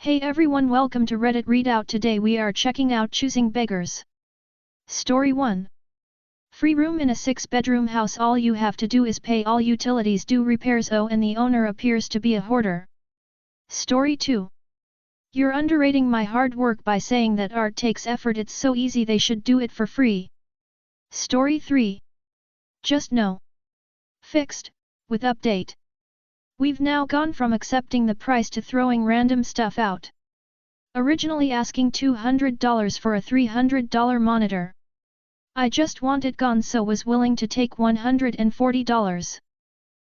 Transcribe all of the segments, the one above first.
Hey everyone, welcome to Reddit Readout. Today we are checking out Choosing Beggars. Story 1. Free room in a 6-bedroom house. All you have to do is pay all utilities, do repairs, and the owner appears to be a hoarder. Story 2. You're underrating my hard work by saying that art takes effort. It's so easy, they should do it for free. Story 3. Just no. Fixed, with update. We've now gone from accepting the price to throwing random stuff out. Originally asking $200 for a $300 monitor. I just want it gone, so was willing to take $140.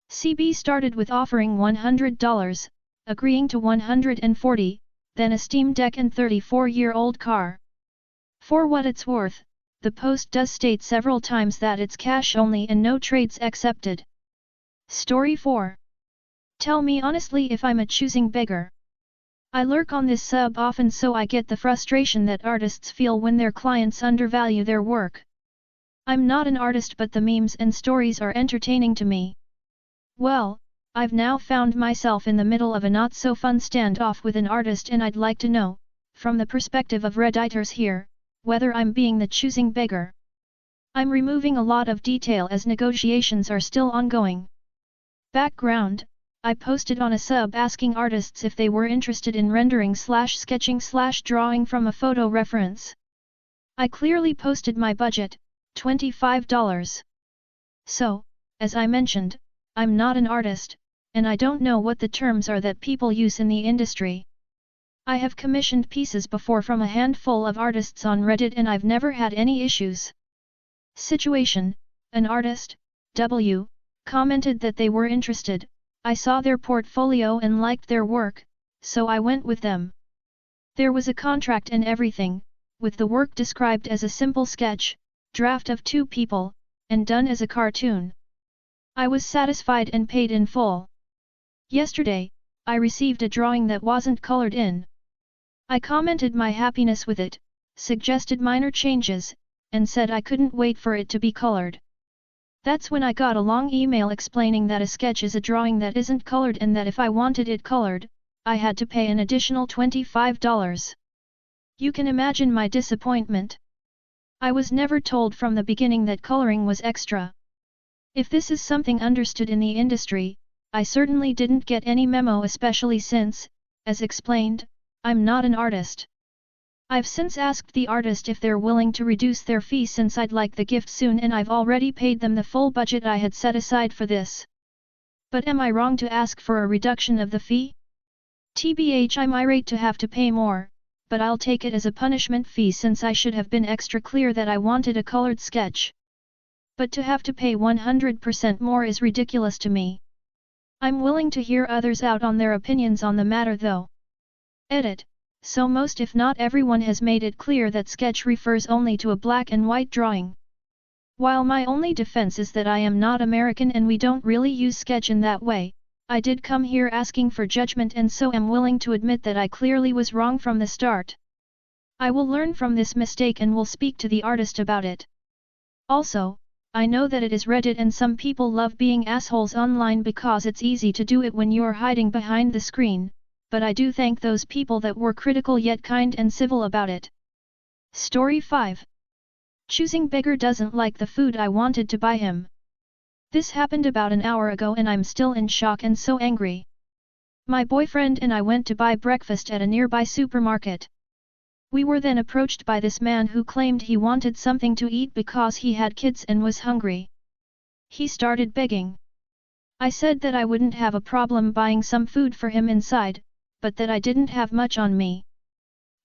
CB started with offering $100, agreeing to $140, then a Steam Deck and 34-year-old car. For what it's worth, the post does state several times that it's cash only and no trades accepted. Story 4. Tell me honestly if I'm a choosing beggar. I lurk on this sub often, so I get the frustration that artists feel when their clients undervalue their work. I'm not an artist, but the memes and stories are entertaining to me. Well, I've now found myself in the middle of a not-so-fun standoff with an artist, and I'd like to know, from the perspective of Redditors here, whether I'm being the choosing beggar. I'm removing a lot of detail as negotiations are still ongoing. Background: I posted on a sub asking artists if they were interested in rendering/sketching/drawing from a photo reference. I clearly posted my budget, $25. So, as I mentioned, I'm not an artist, and I don't know what the terms are that people use in the industry. I have commissioned pieces before from a handful of artists on Reddit and I've never had any issues. Situation: an artist, W, commented that they were interested. I saw their portfolio and liked their work, so I went with them. There was a contract and everything, with the work described as a simple sketch, draft of 2 people, and done as a cartoon. I was satisfied and paid in full. Yesterday, I received a drawing that wasn't colored in. I commented my happiness with it, suggested minor changes, and said I couldn't wait for it to be colored. That's when I got a long email explaining that a sketch is a drawing that isn't colored and that if I wanted it colored, I had to pay an additional $25. You can imagine my disappointment. I was never told from the beginning that coloring was extra. If this is something understood in the industry, I certainly didn't get any memo, especially since, as explained, I'm not an artist. I've since asked the artist if they're willing to reduce their fee since I'd like the gift soon, and I've already paid them the full budget I had set aside for this. But am I wrong to ask for a reduction of the fee? TBH, I'm irate to have to pay more, but I'll take it as a punishment fee since I should have been extra clear that I wanted a colored sketch. But to have to pay 100% more is ridiculous to me. I'm willing to hear others out on their opinions on the matter though. Edit. So most if not everyone has made it clear that sketch refers only to a black and white drawing. While my only defense is that I am not American and we don't really use sketch in that way, I did come here asking for judgment and so am willing to admit that I clearly was wrong from the start. I will learn from this mistake and will speak to the artist about it. Also, I know that it is Reddit and some people love being assholes online because it's easy to do it when you're hiding behind the screen. But I do thank those people that were critical yet kind and civil about it. Story 5. Choosing beggar doesn't like the food I wanted to buy him. This happened about an hour ago and I'm still in shock and so angry. My boyfriend and I went to buy breakfast at a nearby supermarket. We were then approached by this man who claimed he wanted something to eat because he had kids and was hungry. He started begging. I said that I wouldn't have a problem buying some food for him inside, but that I didn't have much on me.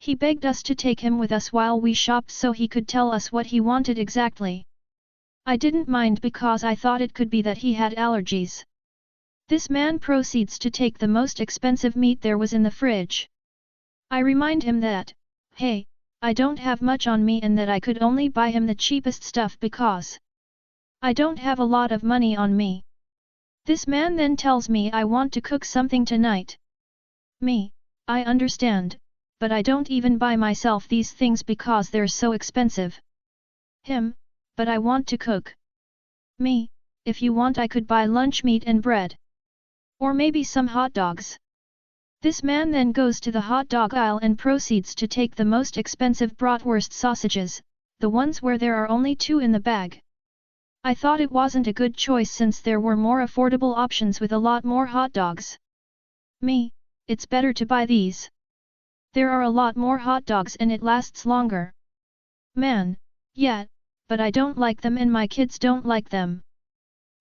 He begged us to take him with us while we shopped so he could tell us what he wanted exactly. I didn't mind because I thought it could be that he had allergies. This man proceeds to take the most expensive meat there was in the fridge. I remind him that, hey, I don't have much on me and that I could only buy him the cheapest stuff because I don't have a lot of money on me. This man then tells me I want to cook something tonight. Me, I understand, but I don't even buy myself these things because they're so expensive. Him, but I want to cook. Me, if you want I could buy lunch meat and bread. Or maybe some hot dogs. This man then goes to the hot dog aisle and proceeds to take the most expensive bratwurst sausages, the ones where there are only 2 in the bag. I thought it wasn't a good choice since there were more affordable options with a lot more hot dogs. It's better to buy these. There are a lot more hot dogs and it lasts longer. Man, yeah, but I don't like them and my kids don't like them.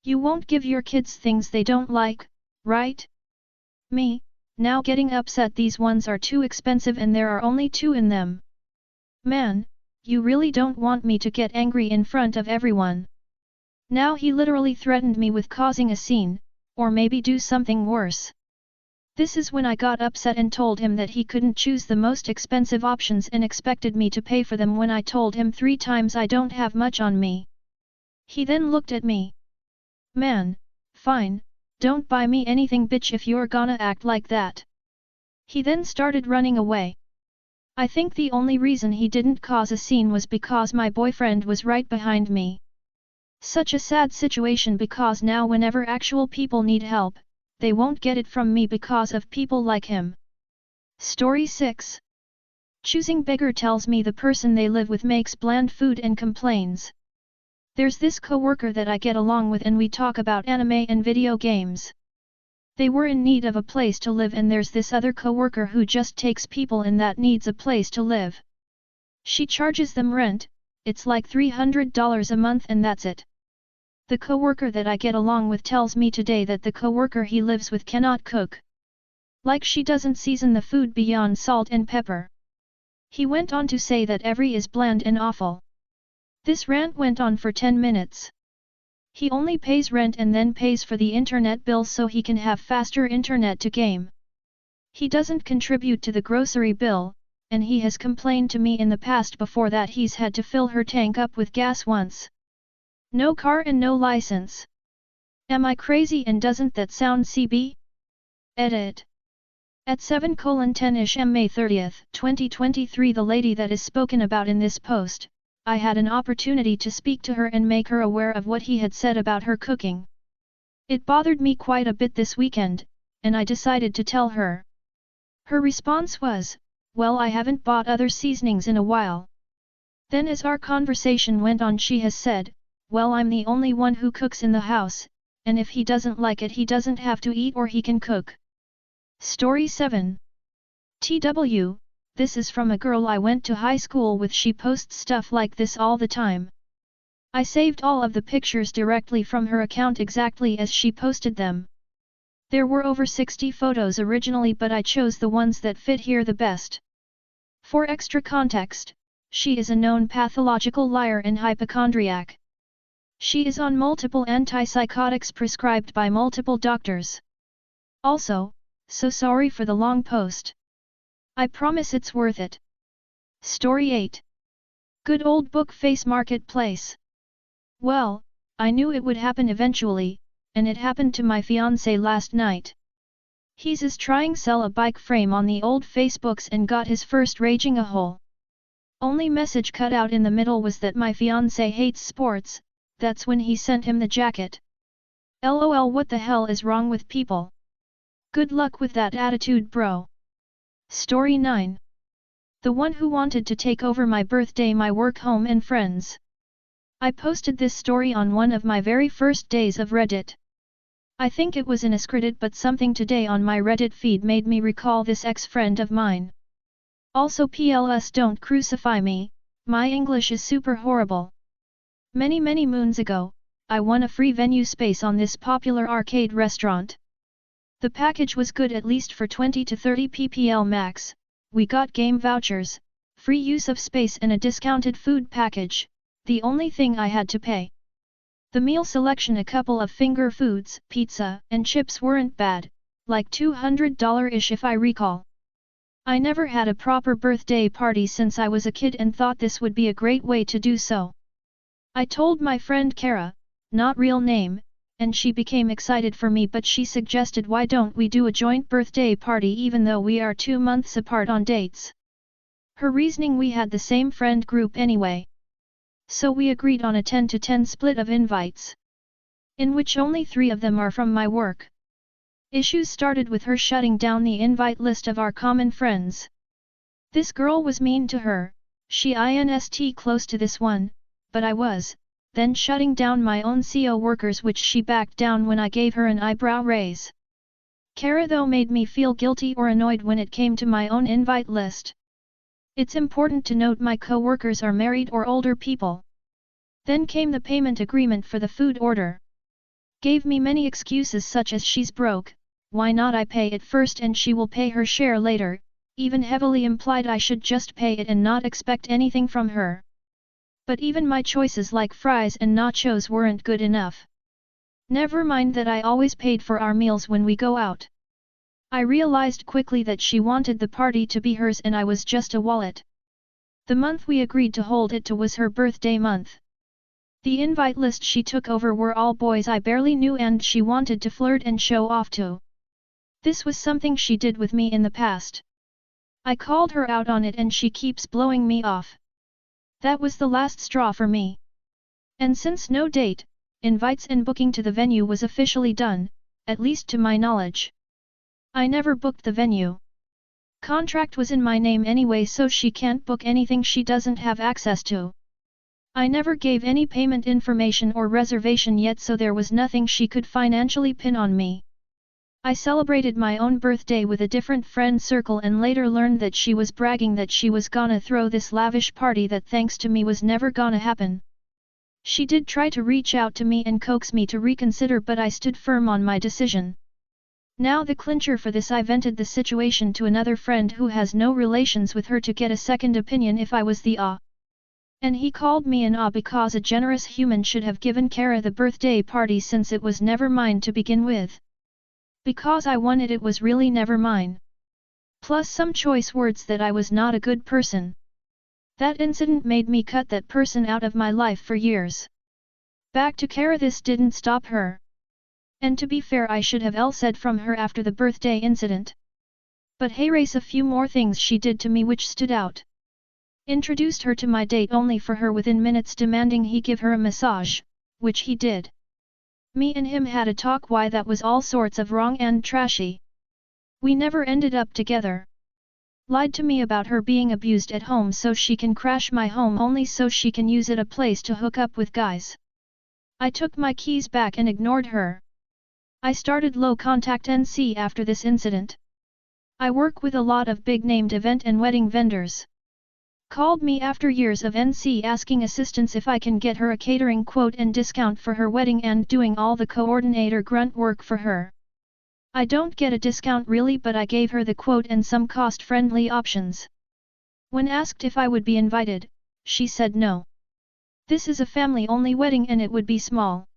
You won't give your kids things they don't like, right? Now getting upset these ones are too expensive and there are only 2 in them. Man, you really don't want me to get angry in front of everyone. Now he literally threatened me with causing a scene, or maybe do something worse. This is when I got upset and told him that he couldn't choose the most expensive options and expected me to pay for them when I told him 3 times I don't have much on me. He then looked at me. Man, fine, don't buy me anything bitch if you're gonna act like that. He then started running away. I think the only reason he didn't cause a scene was because my boyfriend was right behind me. Such a sad situation because now whenever actual people need help, they won't get it from me because of people like him. Story 6. Choosing beggar tells me the person they live with makes bland food and complains. There's this coworker that I get along with and we talk about anime and video games. They were in need of a place to live and there's this other coworker who just takes people in that needs a place to live. She charges them rent, it's like $300 a month and that's it. The coworker that I get along with tells me today that the coworker he lives with cannot cook. Like she doesn't season the food beyond salt and pepper. He went on to say that every is bland and awful. This rant went on for 10 minutes. He only pays rent and then pays for the internet bill so he can have faster internet to game. He doesn't contribute to the grocery bill, and he has complained to me in the past before that he's had to fill her tank up with gas once. No car and no license. Am I crazy and doesn't that sound CB? Edit. At 7:10ish m May 30th, 2023 the lady that is spoken about in this post, I had an opportunity to speak to her and make her aware of what he had said about her cooking. It bothered me quite a bit this weekend, and I decided to tell her. Her response was, well, I haven't bought other seasonings in a while. Then as our conversation went on she has said, well, I'm the only one who cooks in the house, and if he doesn't like it he doesn't have to eat or he can cook. Story 7. TW, this is from a girl I went to high school with. She posts stuff like this all the time. I saved all of the pictures directly from her account exactly as she posted them. There were over 60 photos originally but I chose the ones that fit here the best. For extra context, she is a known pathological liar and hypochondriac. She is on multiple antipsychotics prescribed by multiple doctors. Also, so sorry for the long post. I promise it's worth it. Story 8. Good old book face marketplace. Well, I knew it would happen eventually, and it happened to my fiancé last night. He's trying sell a bike frame on the old Facebooks and got his first raging a hole. Only message cut out in the middle was that my fiancé hates sports. That's when he sent him the jacket. LOL, what the hell is wrong with people? Good luck with that attitude, bro. Story 9. The one who wanted to take over my birthday, my work, home and friends. I posted this story on one of my very first days of Reddit. I think it was inescrited but something today on my Reddit feed made me recall this ex-friend of mine. Also PLS, don't crucify me, my English is super horrible. Many moons ago, I won a free venue space on this popular arcade restaurant. The package was good at least for 20 to 30 ppl max, we got game vouchers, free use of space and a discounted food package, the only thing I had to pay. The meal selection, a couple of finger foods, pizza, and chips weren't bad, like $200-ish if I recall. I never had a proper birthday party since I was a kid and thought this would be a great way to do so. I told my friend Kara, not real name, and she became excited for me, but she suggested why don't we do a joint birthday party even though we are 2 months apart on dates. Her reasoning, we had the same friend group anyway. So we agreed on a 10 to 10 split of invites, in which only 3 of them are from my work. Issues started with her shutting down the invite list of our common friends. This girl was mean to her, she inst close to this one, but I was, then shutting down my own CO workers which she backed down when I gave her an eyebrow raise. Kara though made me feel guilty or annoyed when it came to my own invite list. It's important to note my co-workers are married or older people. Then came the payment agreement for the food order. Gave me many excuses such as she's broke, why not I pay it first and she will pay her share later, even heavily implied I should just pay it and not expect anything from her. But even my choices like fries and nachos weren't good enough. Never mind that I always paid for our meals when we go out. I realized quickly that she wanted the party to be hers and I was just a wallet. The month we agreed to hold it to was her birthday month. The invite list she took over were all boys I barely knew and she wanted to flirt and show off to. This was something she did with me in the past. I called her out on it and she keeps blowing me off. That was the last straw for me. And since no date, invites and booking to the venue was officially done, at least to my knowledge. I never booked the venue. Contract was in my name anyway so she can't book anything she doesn't have access to. I never gave any payment information or reservation yet so there was nothing she could financially pin on me. I celebrated my own birthday with a different friend circle and later learned that she was bragging that she was gonna throw this lavish party that thanks to me was never gonna happen. She did try to reach out to me and coax me to reconsider but I stood firm on my decision. Now the clincher for this I vented the situation to another friend who has no relations with her to get a second opinion if I was the And he called me an because a generous human should have given Kara the birthday party since it was never mine to begin with. Because I wanted it was really never mine. Plus some choice words that I was not a good person. That incident made me cut that person out of my life for years. Back to Kara, this didn't stop her. And to be fair I should have said from her after the birthday incident. But hey, race a few more things she did to me which stood out. Introduced her to my date only for her within minutes demanding he give her a massage, which he did. Me and him had a talk why that was all sorts of wrong and trashy. We never ended up together. Lied to me about her being abused at home so she can crash my home only so she can use it a place to hook up with guys. I took my keys back and ignored her. I started low contact NC after this incident. I work with a lot of big named event and wedding vendors. Called me after years of NC asking assistance if I can get her a catering quote and discount for her wedding and doing all the coordinator grunt work for her. I don't get a discount really but I gave her the quote and some cost-friendly options. When asked if I would be invited, she said no. This is a family-only wedding and it would be small.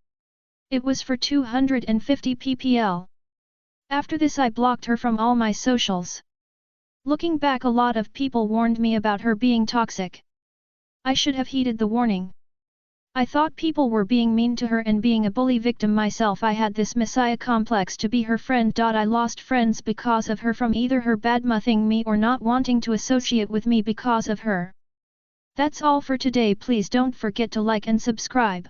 It was for 250 ppl. After this I blocked her from all my socials. Looking back, a lot of people warned me about her being toxic. I should have heeded the warning. I thought people were being mean to her and being a bully victim myself. I had this messiah complex to be her friend. I lost friends because of her from either her badmouthing me or not wanting to associate with me because of her. That's all for today. Please don't forget to like and subscribe.